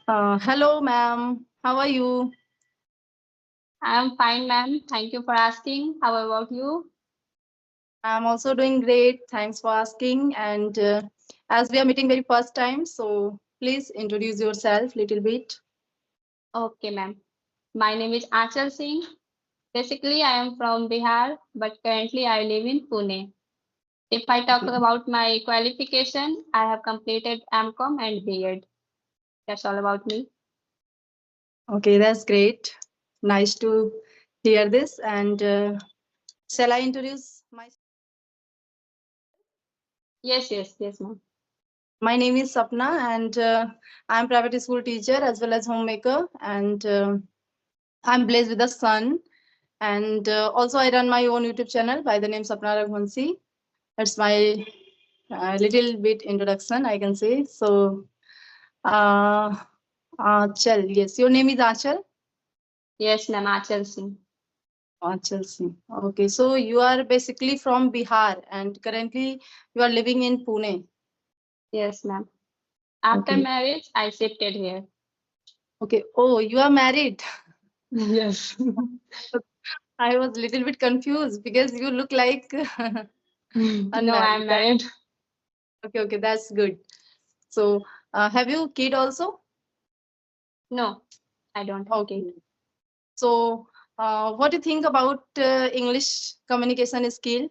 Hello, ma'am. How are you? I'm fine, ma'am. Thank you for asking. How about you? I'm also doing great. Thanks for asking. And as we are meeting very first time, so please introduce yourself little bit. Okay, ma'am. My name is Achal Singh. Basically, I am from Bihar, but currently I live in Pune. If I talk Okay. about my qualification, I have completed MCOM and B.Ed. That's all about me. Okay, that's great. Nice to hear this. And shall I introduce myself? Yes, ma'am. My name is Sapna, and I'm private school teacher as well as homemaker. And I'm blessed with a son. And also, I run my own YouTube channel by the name Sapna Raghuvanshi. That's my little bit introduction, I can say. So, uh, Achal, yes, your name is Achal. Yes, ma'am. Achal Singh. Achal Singh. Okay, so you are basically from Bihar and currently you are living in Pune. Yes, ma'am. After Okay. marriage, I shifted here. Okay. Oh, you are married. Yes. I was a little bit confused because you look like No, unmarried. I'm married. Okay, okay, that's good. So, have you kid also? No, I don't have kid. Okay. So, what do you think about English communication skill?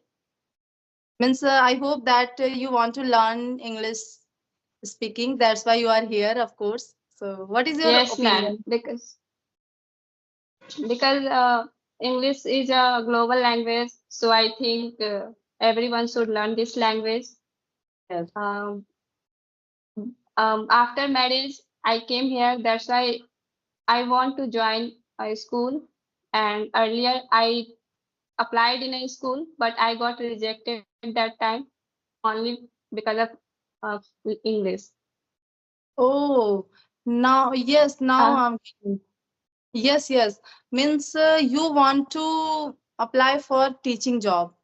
Means I hope that you want to learn English speaking. That's why you are here, of course. So, what is your Yes, ma'am. opinion? Because English is a global language, so I think everyone should learn this language. Yes. Um, after marriage, I came here. That's why I want to join a school. And earlier, I applied in a school, but I got rejected that time only because of English. Oh, now yes, now Uh, I'm getting- yes, yes. Means you want to apply for teaching job.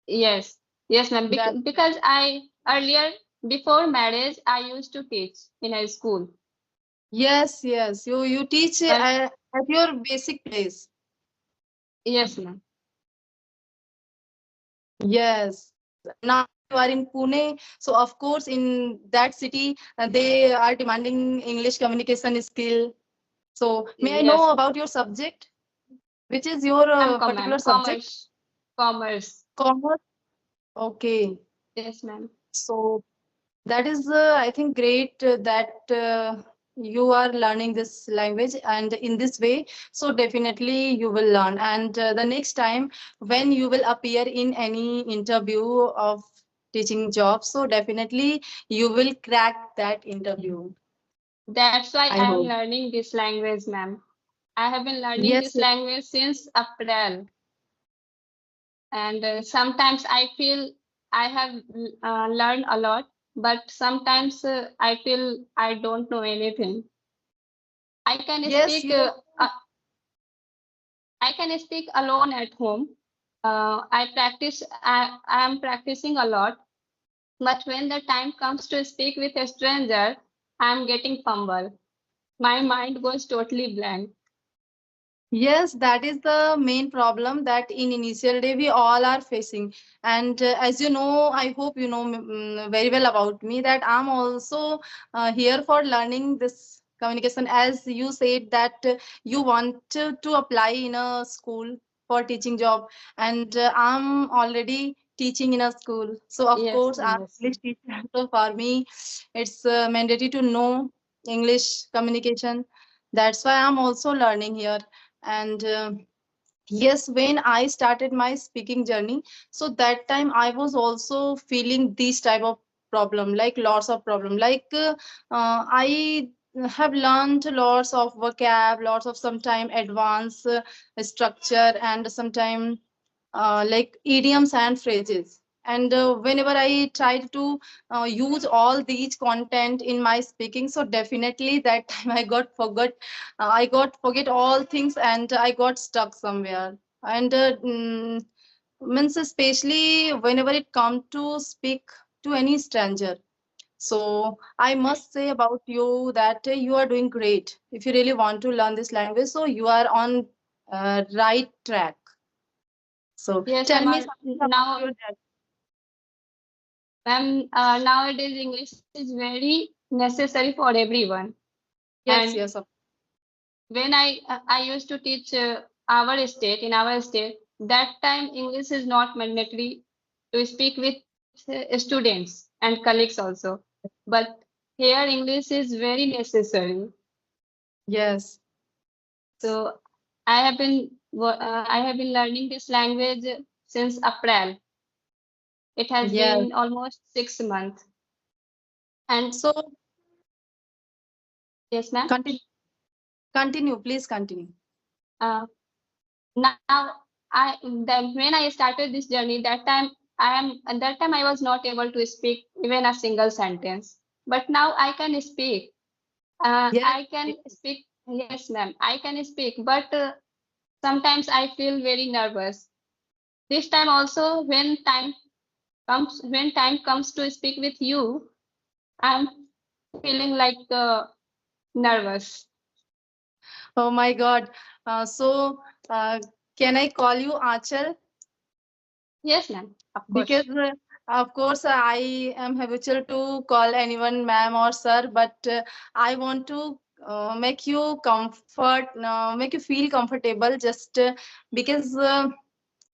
yes, yes, ma'am. That Because I earlier, before marriage, I used to teach in a school. yes, yes. You teach But at your basic place. yes, ma'am. Yes. Now you are in Pune, so of course in that city they are demanding English communication skill. So may I know Yes, about your subject? Which is your MCOM, ma'am. particular subject? Commerce. Commerce. Commerce. Okay. Yes, ma'am. So that is, I think, great that you are learning this language and in this way. So definitely you will learn. And the next time when you will appear in any interview of teaching job, so definitely you will crack that interview. That's why I I am hope. learning this language, ma'am. I have been learning Yes. this language since April. And sometimes I feel I have learned a lot, but sometimes I feel I don't know anything. I can Yes. speak. You. I can speak alone at home. I practice. I am practicing a lot. But when the time comes to speak with a stranger, I am getting fumble. My mind goes totally blank. Yes, that is the main problem that in initial day we all are facing. And as you know, I hope you know very well about me that I'm also here for learning this communication. As you said that you want to apply in a school for teaching job, and I'm already teaching in a school. So of Yes, course, I'm yes. English teacher. So for me, it's mandatory to know English communication. That's why I'm also learning here. And yes, when I started my speaking journey, so that time I was also feeling this type of problem, like lots of problem, like I have learned lots of vocab, lots of sometime advanced structure, and sometime like idioms and phrases. And whenever I tried to use all these content in my speaking, so definitely that time I got forget all things and I got stuck somewhere. And means especially whenever it come to speak to any stranger, So I must say about you that you are doing great. If you really want to learn this language, so you are on right track. So Yes, tell ma'am. me something about Now, your dad. ma'am, nowadays English is very necessary for everyone. Yes, And yes, when I used to teach our state in our state, that time English is not mandatory to speak with students and colleagues also. But here English is very necessary. yes, So I have been learning this language since April. It has yes. been almost 6 months. And So yes, ma'am. continue, continue, please continue. Uh, Now when I started this journey, at that time I was not able to speak even a single sentence. But now I can speak. Yes, I can speak. Yes, ma'am. I can speak, but sometimes I feel very nervous. This time also, when time comes to speak with you, I'm feeling like nervous. oh my God. So uh, can I call you Achal? Yes, ma'am. Of Because course. of course I am habitual to call anyone ma'am or sir, but I want to make you feel comfortable, just because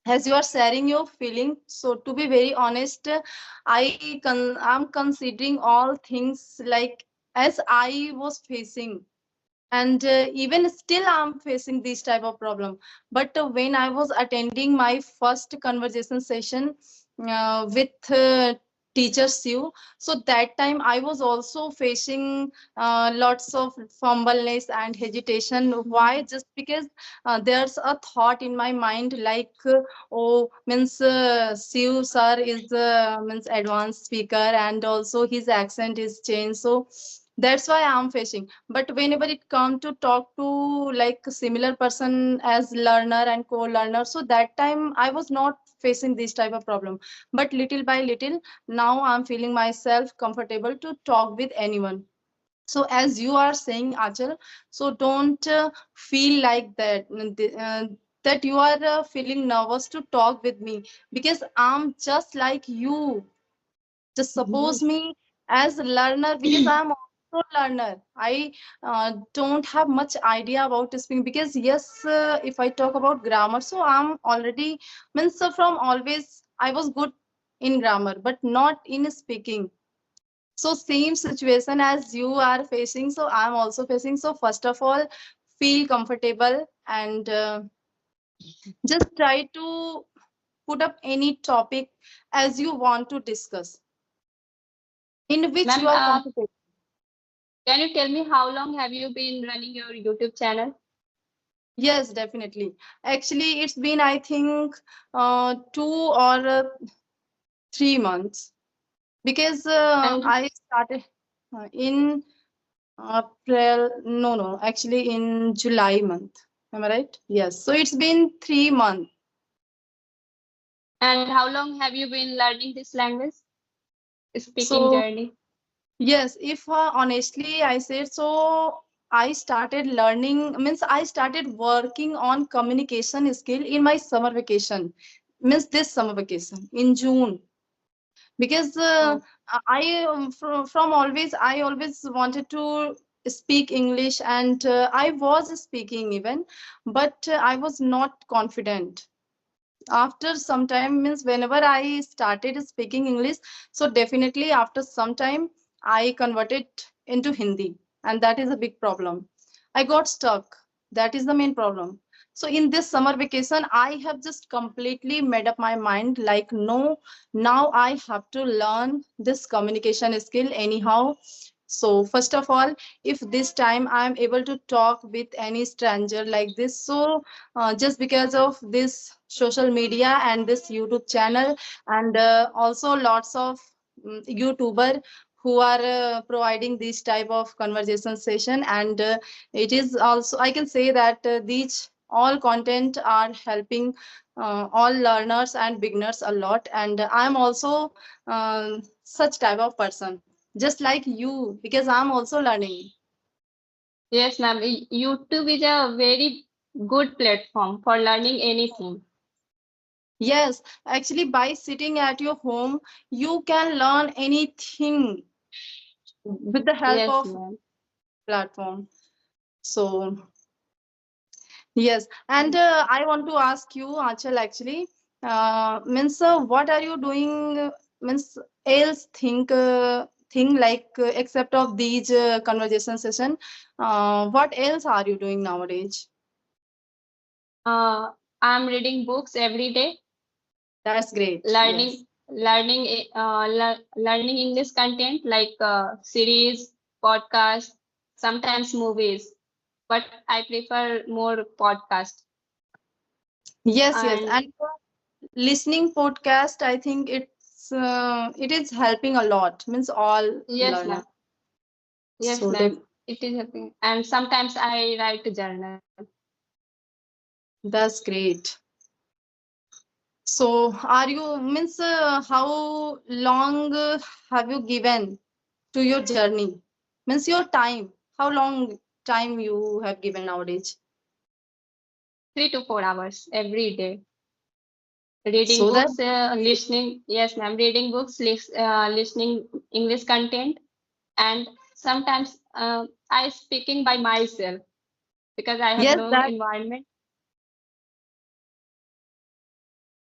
as you are sharing your feeling. So to be very honest, I'm considering all things like as I was facing, and even still I'm facing this type of problem. But when I was attending my first conversation session with teachers you, so that time I was also facing lots of fumbleness and hesitation. Why? Just because there's a thought in my mind like oh, means Siu sir is means advanced speaker, and also his accent is changed, so that's why I'm facing. But whenever it come to talk to like similar person as learner and co-learner, so that time I was not facing this type of problem. But little by little, now I'm feeling myself comfortable to talk with anyone. So as you are saying, Achal, so don't feel like that you are feeling nervous to talk with me, because I'm just like you. Just suppose me as a learner, because I'm also learner. I don't have much idea about speaking, because yes, if I talk about grammar, so I'm already means from always I was good in grammar but not in speaking. So same situation as you are facing, so I'm also facing. So first of all, feel comfortable, and just try to put up any topic as you want to discuss, in which you Ma'am, are comfortable. can you tell me how long have you been running your YouTube channel? Yes, definitely. Actually, it's been, I think, 2 or 3 months, because And I started in April. No, no, actually in July month. Am I right? Yes. So it's been 3 months. and how long have you been learning this language? Speaking So journey. yes, if honestly I said so, I started learning, means I started working on communication skill in my summer vacation, means this summer vacation in June. Because Oh, from always I always wanted to speak English, and I was speaking even, but I was not confident. After some time, means whenever I started speaking English, so definitely after some time I converted into Hindi, and that is a big problem. I got stuck. That is the main problem. So in this summer vacation, I have just completely made up my mind like, no, now I have to learn this communication skill anyhow. So first of all, if this time I am able to talk with any stranger like this, so just because of this social media and this YouTube channel, and also lots of YouTuber who are providing this type of conversation session, and it is also, I can say that these all content are helping all learners and beginners a lot, and I'm also such type of person. just like you, because I'm also learning. Yes, ma'am. YouTube is a very good platform for learning anything. Yes, actually, by sitting at your home, you can learn anything with the help Yes, of ma'am. platform. So yes, and I want to ask you, Achal, actually, means what are you doing? Means else thing like except of these conversation session, what else are you doing nowadays? I'm reading books every day, That's great. Yes. learning English content like series, podcasts, sometimes movies, but I prefer more podcast. Yes, yes, And and listening podcast, I think it is helping a lot. Means all yes, learner. ma'am. Yes, So that ma'am. It is helping. And sometimes I write a journal. that's great. So are you means how long have you given to your journey? Means your time. How long time you have given nowadays? 3 to 4 hours every day. Reading So that books, listening. Yes, ma'am. Reading books, listening English content, and sometimes I speaking by myself because I have yes, no that environment.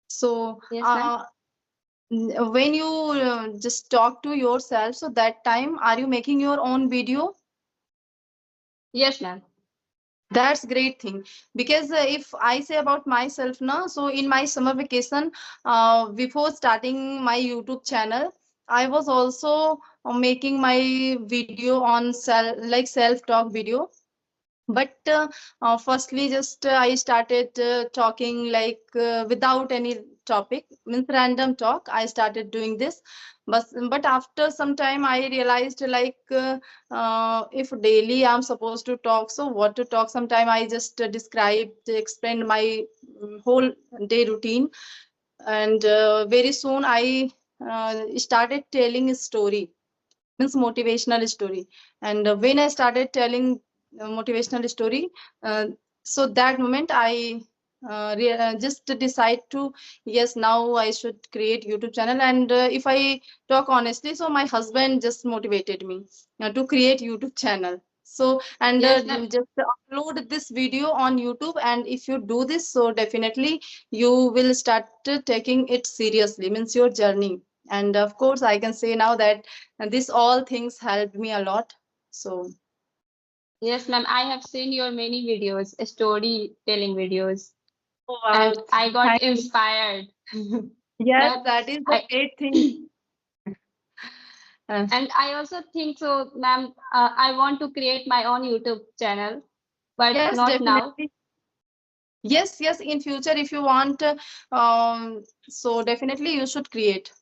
so Yes, ma'am. when you just talk to yourself, so that time are you making your own video? Yes, ma'am. That's great thing because if I say about myself now, so in my summer vacation, before starting my YouTube channel, I was also making my video on self talk video. But firstly, just I started talking like without any topic, means random talk. I started doing this, but after some time, I realized like if daily I'm supposed to talk, so what to talk? Sometime I just explained my whole day routine, and very soon I started telling a story, means motivational story. And when I started telling motivational story, uh, so that moment I just decide to, yes, now I should create YouTube channel. And if I talk honestly, so my husband just motivated me to create YouTube channel. So and Yes, ma'am. just upload this video on YouTube, and if you do this, so definitely you will start taking it seriously, means your journey. And of course I can say now that and this all things helped me a lot. So Yes, ma'am. I have seen your many videos, storytelling videos, oh, wow, and I got thank you. inspired. Yes, Ma'am, that is the I great thing. Uh, and I also think so, ma'am. I want to create my own YouTube channel, but yes, not now. definitely. Yes, yes, in future if you want, so definitely you should create.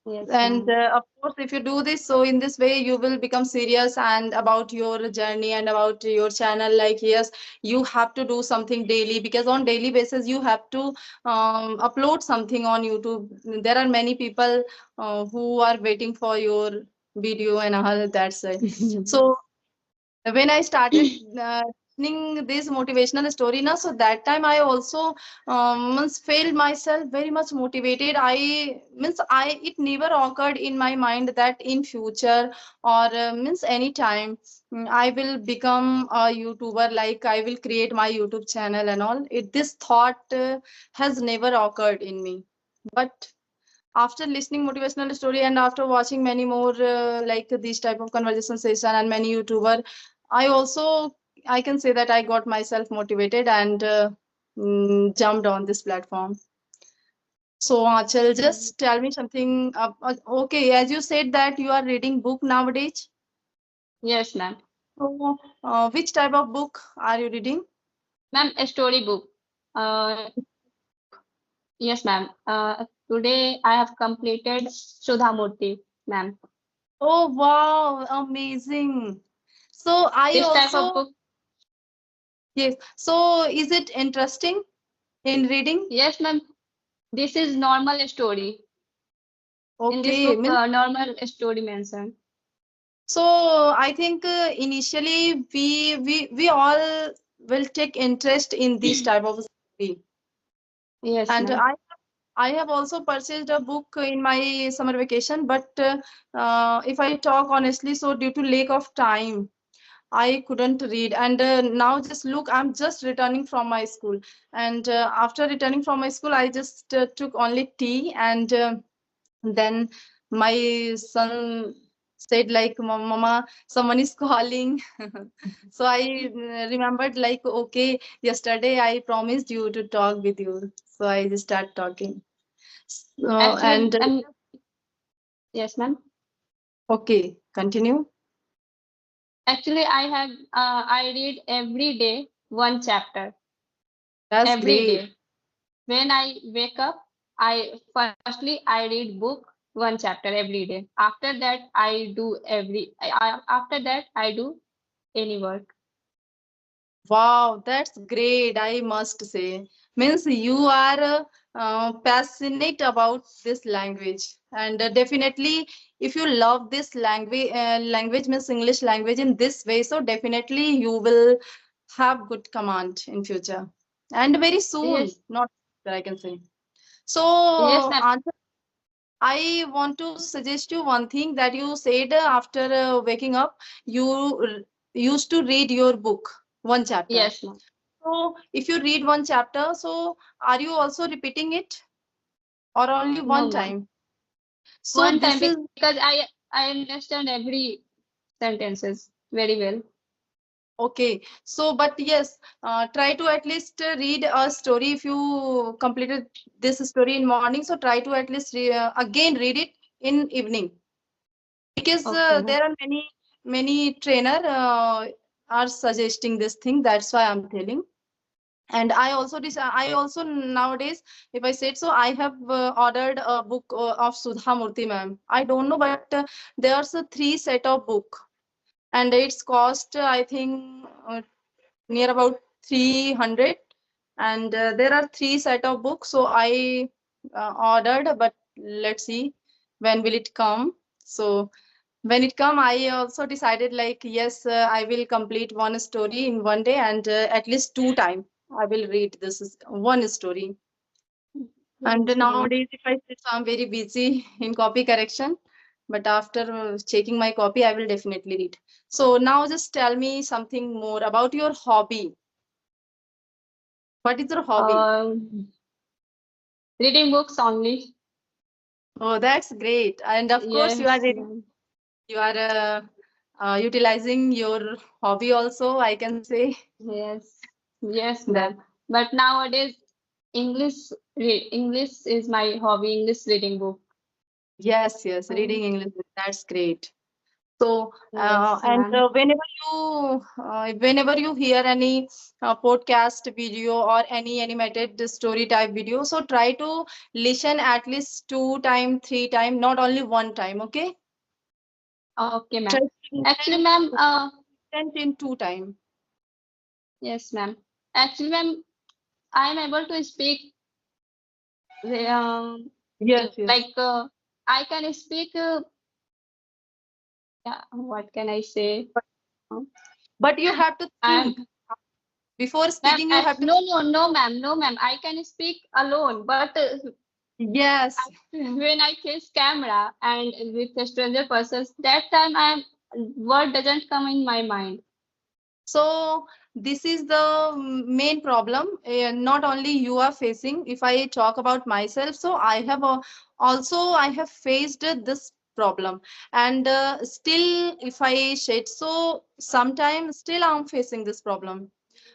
Yes, And ma'am. of course, if you do this, so in this way you will become serious and about your journey and about your channel. Like, yes, you have to do something daily, because on daily basis you have to upload something on YouTube. There are many people who are waiting for your video and all that side. So when I started listening this motivational story now, so that time I also means felt myself very much motivated. I means I it never occurred in my mind that in future or means anytime I will become a YouTuber, like I will create my YouTube channel and all. This thought has never occurred in me. But after listening motivational story and after watching many more like these type of conversation session and many YouTuber, I also, I can say that I got myself motivated and jumped on this platform. So Achal, Mm. just tell me something. Okay, as you said that you are reading book nowadays. Yes, ma'am. So which type of book are you reading? Ma'am, a storybook. Uh, yes, ma'am. Today I have completed Sudha Murti, ma'am. Oh wow, amazing. So I This type of also, book, yes. So is it interesting in reading? yes, ma'am. This is normal story. In this Okay, book, means normal story mentioned. so I think initially we all will take interest in this type of story. Yes, And ma'am. I have also purchased a book in my summer vacation, but if I talk honestly, so due to lack of time, I couldn't read. And now just look, I'm just returning from my school. And after returning from my school, I just took only tea. And then my son said like, Mama, someone is calling. So I remembered like, okay, yesterday I promised you to talk with you. So I just start talking. So, Actually, and yes, ma'am. okay, continue. Actually, I read every day one chapter That's every great. day. When I wake up, I read book one chapter every day. After that, after that I do any work. Wow, that's great. I must say. Means you are passionate about this language, and definitely, if you love this language means English language in this way, so definitely you will have good command in future, and very soon. Yes, Not I can say. So, yes, ma'am. I want to suggest you one thing that you said after waking up, you used to read your book, one chapter. Yes, ma'am. So, if you read one chapter, so are you also repeating it or only No, one ma'am. time? So, One time this is because I understand every sentences very well. okay. So, but yes, try to at least read a story if you completed this story in morning. So, try to at least again read it in evening, because Okay, ma'am. there are many trainer are suggesting this thing. That's why I'm telling. And I also nowadays, if I said so, I have ordered a book of Sudha Murthy ma'am. I don't know, but there's a three set of book, and it's cost I think near about 300. And there are three set of books, so I ordered, but let's see when will it come. So when it come, I also decided like, yes, I will complete one story in one day, and at least two time I will read this is one story. And Yes, ma'am. nowadays if I say so, I'm very busy in copy correction, but after checking my copy I will definitely read. So now just tell me something more about your hobby. What is your hobby? Reading books only. Oh, that's great. And of course you are Yes, reading, ma'am. you are utilizing your hobby also, I can say. Yes, yes, That ma'am. But nowadays, English is my hobby. English reading book. yes, yes, Um, reading English, that's great. So, yes, and ma'am. whenever you hear any podcast video or any animated story type video, so try to listen at least two time, three time, not only one time. Okay, Okay, try ma'am. to Actually, listen, ma'am. listen in two time. Yes, ma'am. Actually, ma'am, I am able to speak. Um, Yes, yes. like I can speak. Yeah, what can I say? But, Um, but you have to I, think before ma'am, speaking. You have to. no, no, no, ma'am, no, ma'am. I can speak alone, but Yes. when I face camera and with a stranger persons, that time word doesn't come in my mind. So this is the main problem. Not only you are facing. If I talk about myself, so I have also I have faced this problem, and still, if I said so, sometimes still I'm facing this problem.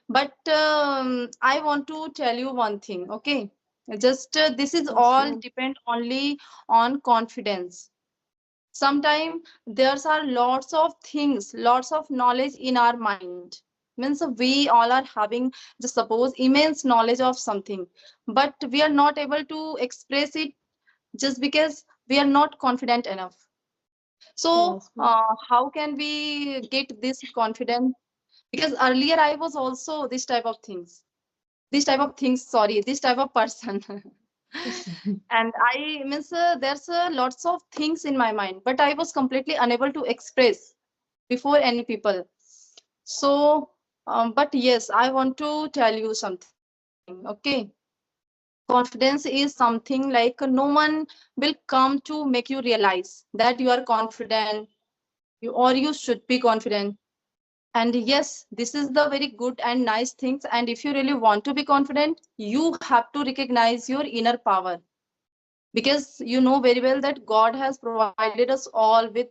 But I want to tell you one thing. Okay, just this is Yes, all ma'am. depend only on confidence. Sometimes there's are lots of things, lots of knowledge in our mind. Means we all are having, just suppose, immense knowledge of something, but we are not able to express it just because we are not confident enough. So Yes, ma'am. how can we get this confidence? Because earlier I was also this type of things, sorry, this type of person. And I means there's lots of things in my mind, but I was completely unable to express before any people. So, but yes, I want to tell you something. Okay, confidence is something like no one will come to make you realize that you are confident, or you should be confident. And yes, this is the very good and nice things. And if you really want to be confident, you have to recognize your inner power, because you know very well that God has provided us all with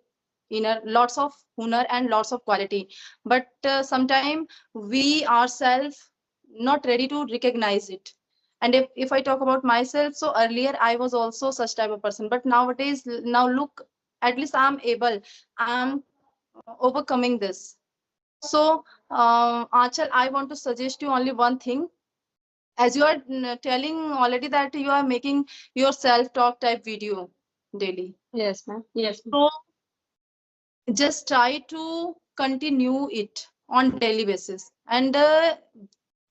inner lots of honor and lots of quality. But sometimes we ourselves not ready to recognize it. And if I talk about myself, so earlier I was also such type of person, but nowadays, now look, at least I'm able, I'm overcoming this. So Achal, I want to suggest you only one thing. As you are telling already that you are making your self talk type video daily, Yes, ma'am. Yes, ma'am. so just try to continue it on daily basis. And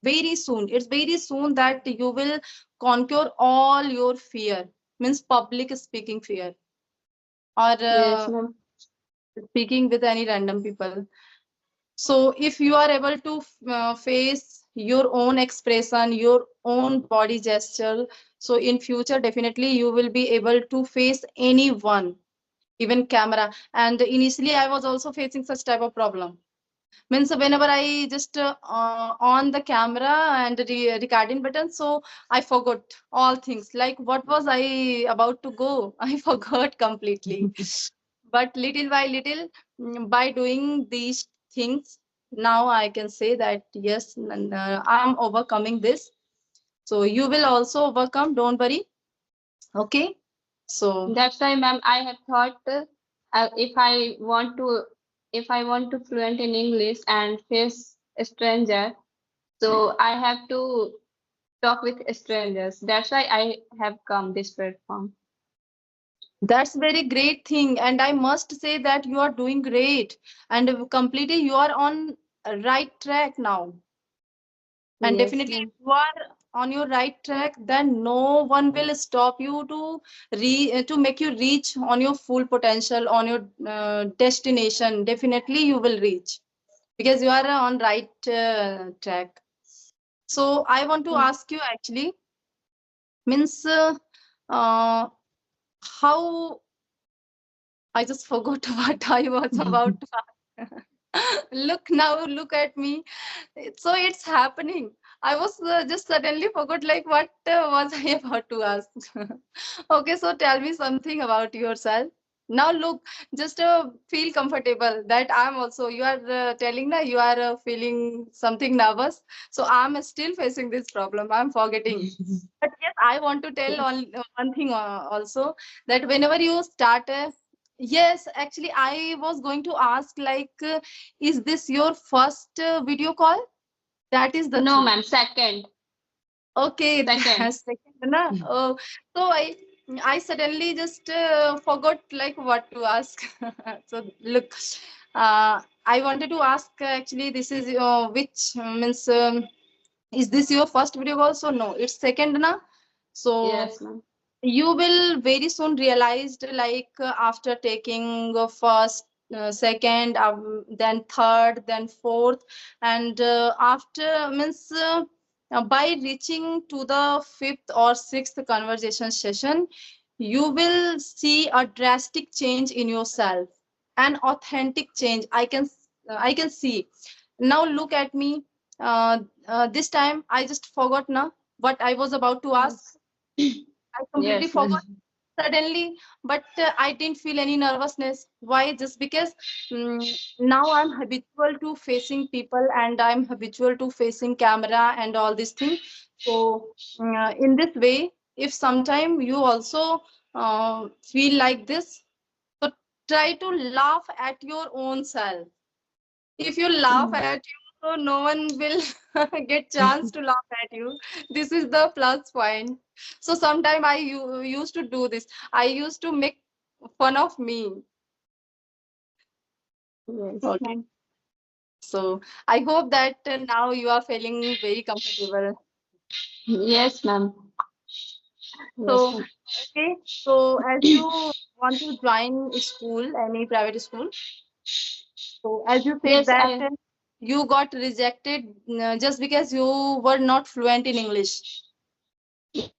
very soon, it's very soon that you will conquer all your fear, means public speaking fear, or Yes, ma'am. speaking with any random people. So if you are able to face your own expression, your own body gesture, so in future definitely you will be able to face anyone, even camera. And initially I was also facing such type of problem. Means whenever I just on the camera and the recording button, so I forgot all things. Like what was I about to go? I forgot completely. But little by little, by doing these things, now I can say that yes, I'm overcoming this. So you will also overcome, don't worry. Okay, so That's why, ma'am, I have thought if I want to fluent in English and face a stranger, so I have to talk with strangers. That's why I have come this platform. that's very great thing, and I must say that you are doing great, and completely you are on a right track now. And Yes, definitely if ma'am. you are on your right track, then no one will stop you to to make you reach on your full potential, on your destination. Definitely you will reach, because you are on right track. So I want to Mm. ask you actually, means uh, how, I just forgot what I was about to ask. Look now, look at me. So it's happening. I was just suddenly forgot like what was I about to ask. Okay, so tell me something about yourself. Now look, just feel comfortable that I'm also, you are telling that you are feeling something nervous. So I'm still facing this problem. I'm forgetting. But yes, I want to tell on one thing also, that whenever you start, yes, actually, I was going to ask like, is this your first video call? That is the No, thing. ma'am. Second, Okay, second. that's second, na? Oh, so I suddenly just forgot like what to ask. So look, I wanted to ask actually, this is which means is this your first video call? So no, it's second, na? So Yes, ma'am. you will very soon realized like after taking first, second, then third, then fourth, and after means by reaching to the fifth or sixth conversation session, you will see a drastic change in yourself, an authentic change. I can see. Now look at me. This time I just forgot now what I was about to ask. Yes. I completely Yes, ma'am. forgot suddenly, but I didn't feel any nervousness. Why? Just because now I'm habitual to facing people, and I'm habitual to facing camera and all these things. So, in this way, if sometime you also feel like this, so try to laugh at your own self. If you laugh Mm. at you, so no one will get chance to laugh at you. This is the plus point. So sometime I used to do this. I used to make fun of me. Yes, Okay, ma'am. so I hope that now you are feeling very comfortable. Yes, ma'am. Yes, So, ma'am. okay. So, as you want to join a school, any private school, so as you said Yes, that you got rejected just because you were not fluent in English.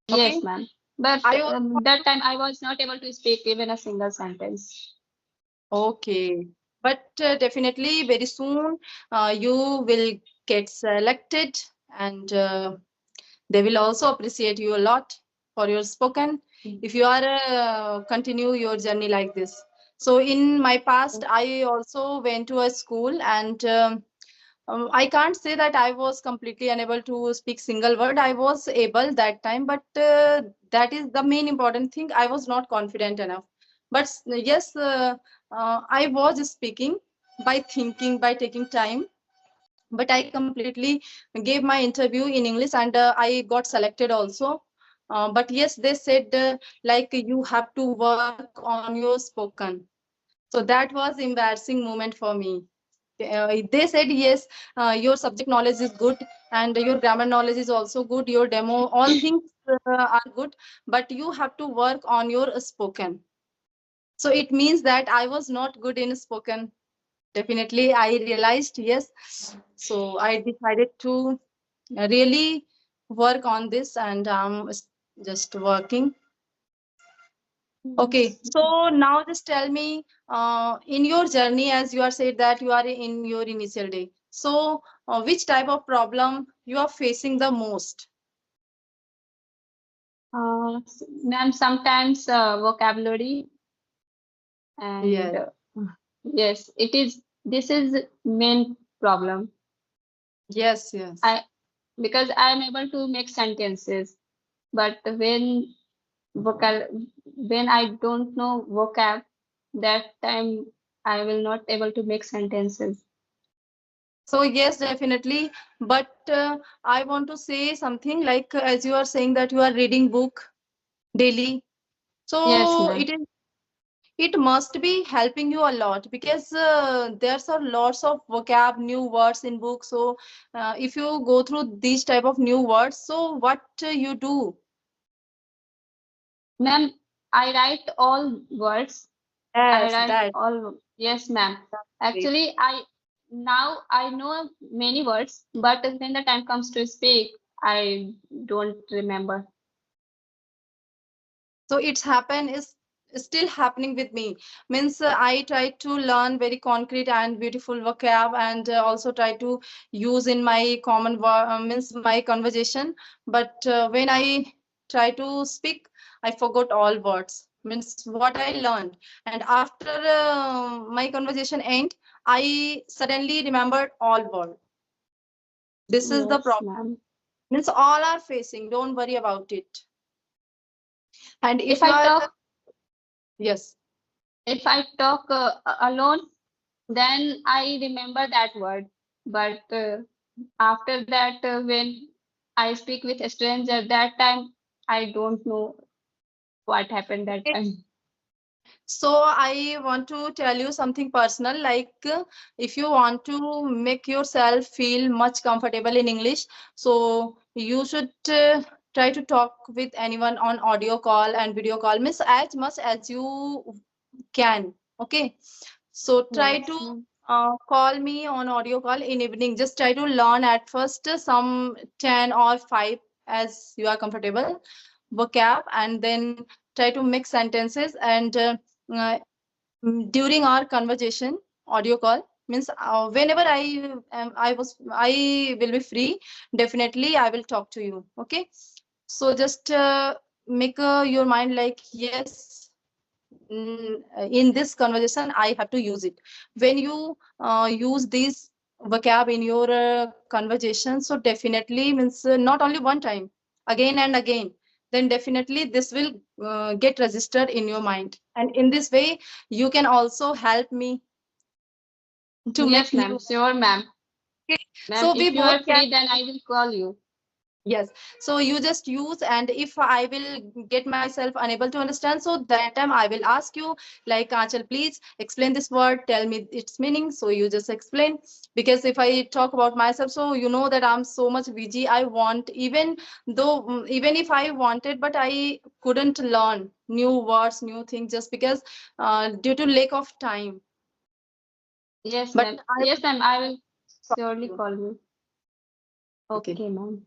yes, Okay. ma'am. But I also that time I was not able to speak even a single sentence. okay. But definitely very soon you will get selected and they will also appreciate you a lot for your spoken if you are continue your journey like this. So in my past, I also went to a school and I can't say that I was completely unable to speak single word. I was able that time, but that is the main important thing. I was not confident enough. But yes, I was speaking by thinking, by taking time. But I completely gave my interview in English and I got selected also. But yes, they said like you have to work on your spoken. So that was embarrassing moment for me. They said yes, your subject knowledge is good and your grammar knowledge is also good, your demo, all things are good, but you have to work on your spoken. So it means that I was not good in spoken. Definitely I realized yes. So I decided to really work on this and just working. Okay, Yes. so now just tell me, in your journey, as you are said that you are in your initial day. So, which type of problem you are facing the most? Ma'am, sometimes vocabulary and Yes, yes, it is. This is main problem. yes, yes. I because I am able to make sentences, but when I don't know vocab, that time I will not able to make sentences. So yes, definitely. But I want to say something like as you are saying that you are reading book daily. Yes, So ma'am. it must be helping you a lot because there's a lots of vocab new words in books. So if you go through these type of new words, so what you do? Ma'am, I write all words. I Yes, write that, all. Yes, ma'am. that's great. Actually, I know many words, but when the time comes to speak, I don't remember. So it's happen is still happening with me. Means I try to learn very concrete and beautiful vocab and also try to use in my means my conversation. But when I try to speak, I forgot all words. Means what I learned, and after my conversation end, I suddenly remembered all words. This is the Yes, problem. ma'am. Means all are facing. Don't worry about it. And if If you I are talk, yes. if I talk alone, then I remember that word. But after that, when I speak with a stranger, that time I don't know what happened that time. So I want to tell you something personal. Like if you want to make yourself feel much comfortable in English, so you should try to talk with anyone on audio call and video call, miss as much as you can. Okay, so try Yes, to ma'am. call me on audio call in evening. Just try to learn at first some 10 or 5 as you are comfortable vocab, and then try to make sentences and uh, during our conversation audio call means whenever I will be free, definitely I will talk to you. Okay, so just make your mind like yes, in this conversation I have to use it. When you use these vocab in your conversation, so definitely means not only one time, again and again, then definitely this will get registered in your mind, and in this way you can also help me to make Yes, new. ma'am. Sure, ma'am. Okay. Ma'am, So we if you both are can. free, then I will call you. Yes. So you just use, and if I will get myself unable to understand, so that time I will ask you, like, Achal, please explain this word, tell me its meaning. So you just explain. Because if I talk about myself, so you know that I'm so much busy. I want, even though, even if I wanted, but I couldn't learn new words, new things, just because due to lack of time. Yes, But ma'am. I Yes, ma'am. I will will surely you. call you. Okay. Okay, ma'am.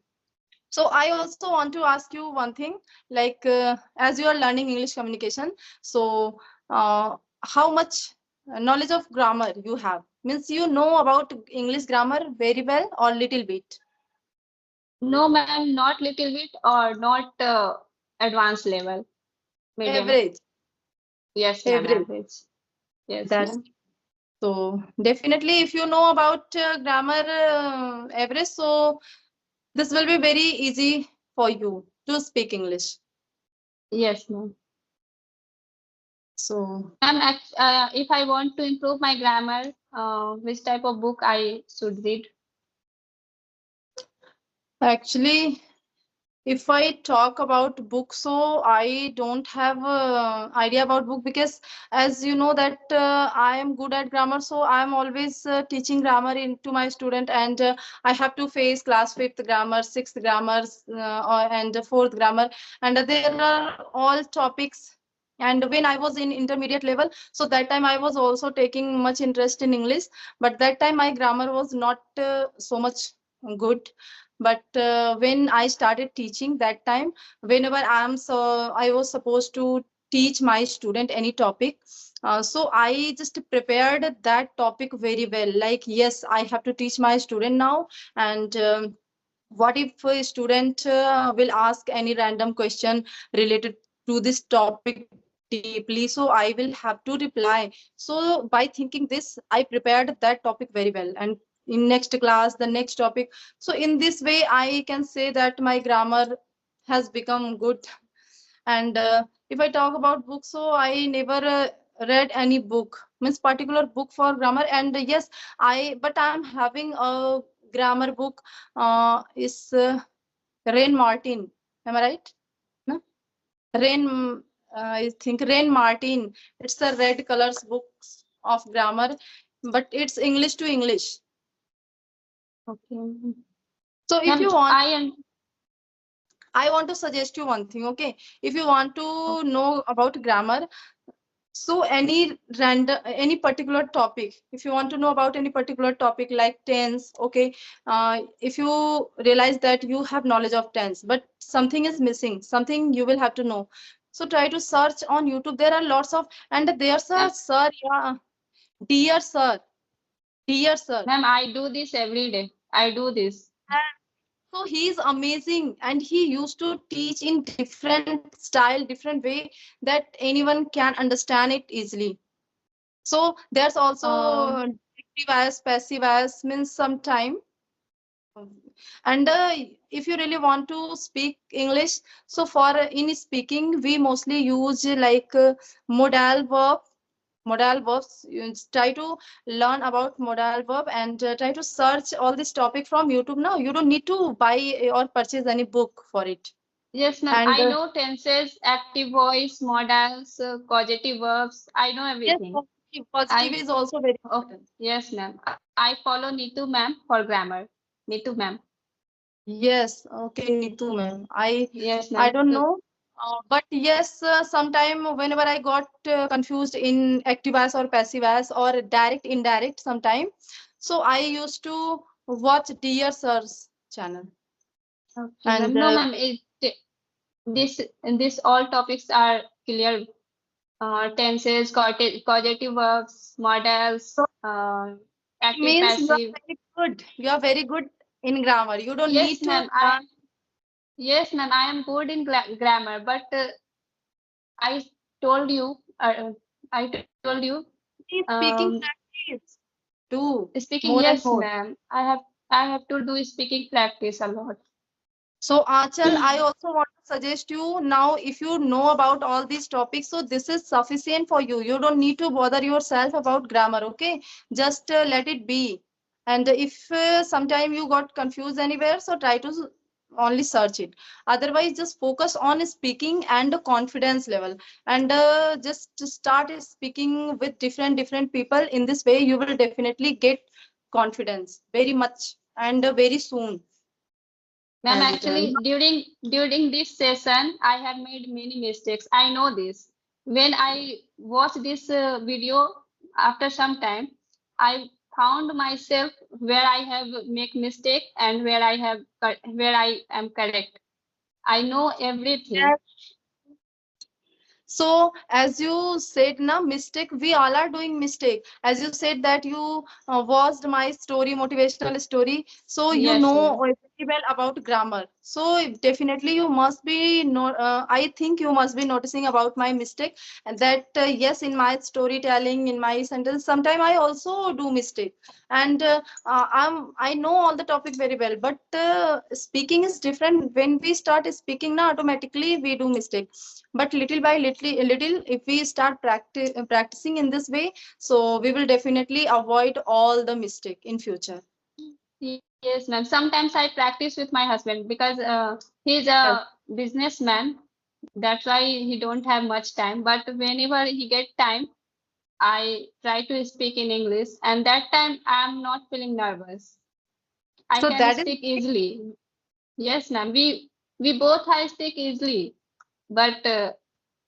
So I also want to ask you one thing, like, as you are learning English communication, so how much knowledge of grammar you have? Means you know about English grammar very well or little bit? No, ma'am. Not little bit or not advanced level. Medium. Average, Yes, ma'am. average. Average. Yes, That's ma'am. so definitely if you know about grammar average, so this will be very easy for you to speak English. Yes, ma'am. So Ma'am, if I want to improve my grammar, which type of book I should read? actually, if I talk about book, so I don't have idea about book, because as you know that I am good at grammar, so I am always teaching grammar into my student, and I have to face class fifth grammar, sixth grammars, and fourth grammar, and there are all topics. And when I was in intermediate level, so that time I was also taking much interest in English, but that time my grammar was not so much good. But when I started teaching that time, whenever I was supposed to teach my student any topic, so I just prepared that topic very well, like, yes, I have to teach my student now. And what if a student will ask any random question related to this topic deeply, so I will have to reply. So by thinking this, I prepared that topic very well, and in next class, the next topic. So in this way I can say that my grammar has become good. And if I talk about books, so I never read any book, means particular book for grammar. And yes, I but I'm having a grammar book, is Rain Martin. Am I right? No? Rain, I think Rain Martin. It's a red colors books of grammar, but it's English to English. Okay. So if Ma'am, you want, I am. I want to suggest you one thing. Okay, if you want to know about grammar, so any random, any particular topic, if you want to know about any particular topic like tense, okay, if you realize that you have knowledge of tense, but something is missing, something you will have to know. So try to search on YouTube. There are lots of, and there's a Ma'am, sir, yeah, dear sir, dear sir. ma'am, I do this every day. I do this. So he is amazing, and he used to teach in different style, different way, that anyone can understand it easily. So there's also Um, active bias, passive bias, means sometime. And if you really want to speak English, so for in speaking, we mostly use like modal verb. Modal verbs. You try to learn about modal verb, and try to search all this topic from YouTube. Now you don't need to buy or purchase any book for it. yes, ma'am. And I know tenses, active voice, modals, causative verbs. I know yes, everything. positive I is also very Oh, important. yes, ma'am. I follow Neetu ma'am for grammar. Neetu ma'am. Yes, okay, Neetu ma'am. Yes, I ma'am. don't know, but yes, sometime whenever I got confused in active as or passive as or direct indirect, sometime, so I used to watch Dear Sir's channel. Okay, And ma'am. No, ma'am. This all topics are clear. Tenses, causative verbs, modals, so it active, means you are passive. very good. You are very good in grammar. You don't Yes, need to ma'am. learn. Yes, ma'am. I am good in grammar, but I told you, I told you, Please um, speaking practice. Do speaking. more and Yes, more. ma'am. I have to do speaking practice a lot. So, Achal, I also want to suggest you now, if you know about all these topics, so this is sufficient for you. You don't need to bother yourself about grammar, okay? Just let it be. And if sometime you got confused anywhere, so try to only search it. Otherwise, just focus on speaking and the confidence level, and just to start speaking with different people. In this way, you will definitely get confidence very much and very soon. Ma'am, And actually, during this session, I have made many mistakes. I know this. When I watched this video after some time, I found myself where I have make mistake and where I am correct. I know everything. so as you said, na mistake, we all are doing mistake. As you said that you watched my story, motivational story, so you Yes, know ma'am. very well about grammar. So definitely you must be I think you must be noticing about my mistake, and that yes, in my storytelling, in my sentence, sometime I also do mistake, and I know all the topic very well, but speaking is different. When we start speaking, na automatically we do mistake, but little by little if we start practicing in this way, so we will definitely avoid all the mistake in future. Yes, ma'am. Sometimes I practice with my husband because he's Yes. a businessman. That's why he don't have much time. But whenever he get time, I try to speak in English, and that time I'm not feeling nervous. I So can that is speak easily. Yes, ma'am. We both I speak easily, but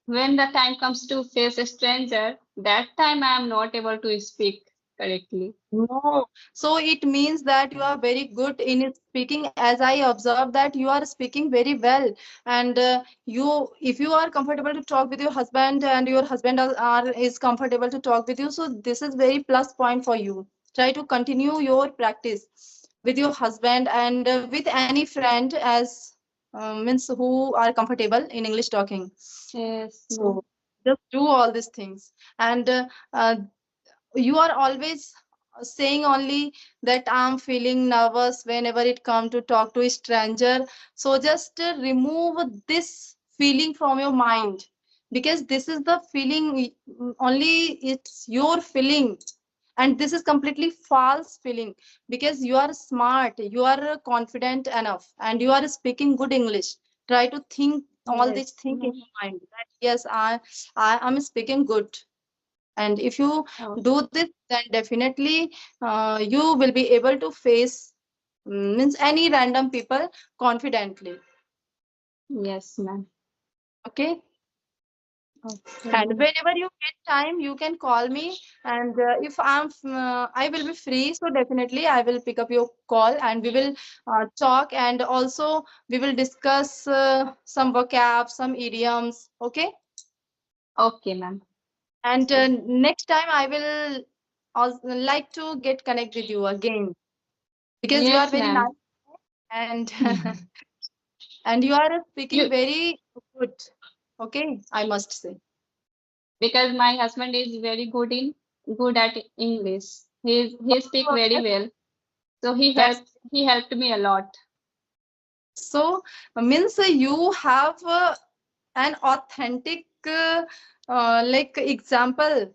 when the time comes to face a stranger, that time I am not able to speak correctly. no. So it means that you are very good in speaking. As I observe that you are speaking very well, and you, if you are comfortable to talk with your husband, and your husband is comfortable to talk with you, so this is very plus point for you. Try to continue your practice with your husband and with any friend, as means who are comfortable in English talking. Yes, So ma'am. just do all these things, and uh, you are always saying only that I'm feeling nervous whenever it come to talk to a stranger. So just remove this feeling from your mind, because this is the feeling, only it's your feeling, and this is completely false feeling, because you are smart, you are confident enough, and you are speaking good English. Try to think all these Yes, things in ma'am. your mind that yes, I am speaking good, and if you Oh, do this, then definitely you will be able to face means any random people confidently. yes, ma'am. Okay, Okay, and ma'am. whenever you get time, you can call me, and if I will be free, so definitely I will pick up your call, and we will talk, and also we will discuss some vocab, some idioms. Okay, Okay, ma'am. and next time I will also like to get connect with you again, because you are Yes, very ma'am. nice, and and you are speaking You very good. Okay, I must say. because my husband is very good at English. He speak Oh, very well. So that's he helped me a lot. so means you have an authentic like example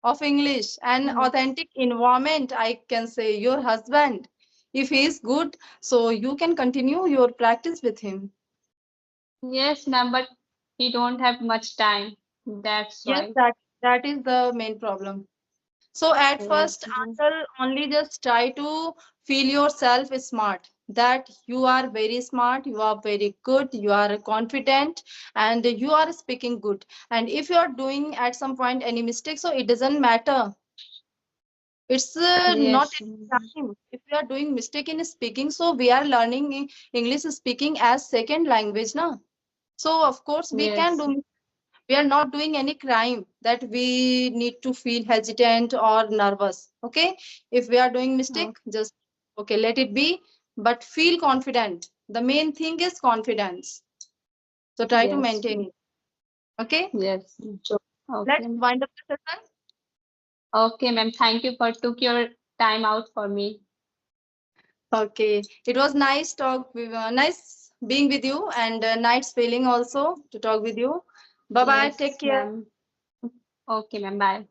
of English, an Yes. authentic environment. I can say your husband, if he is good, so you can continue your practice with him. Yes, ma'am, but he don't have much time. That's Yes, why. that is the main problem. So at first, Yes, ma'am. Uncle, only just try to feel yourself smart. That you are very smart, you are very good, you are confident, and you are speaking good. And if you are doing at some point any mistake, so it doesn't matter. It's not Yes, a ma'am. crime. If we are doing mistake in speaking, so we are learning English speaking as second language, na. So of course we can Yes. do, we are not doing any crime that we need to feel hesitant or nervous. Okay, if we are doing Oh, mistake, just okay, let it be, but feel confident. The main thing is confidence, so try to yes, maintain ma'am. it. Okay, Yes. so Okay, let's ma'am. wind up the session. Okay, ma'am. Thank you for took your time out for me. Okay, it was nice nice being with you, and nice feeling also to talk with you. Bye bye, take Yes, care. ma'am. Okay, ma'am. Bye.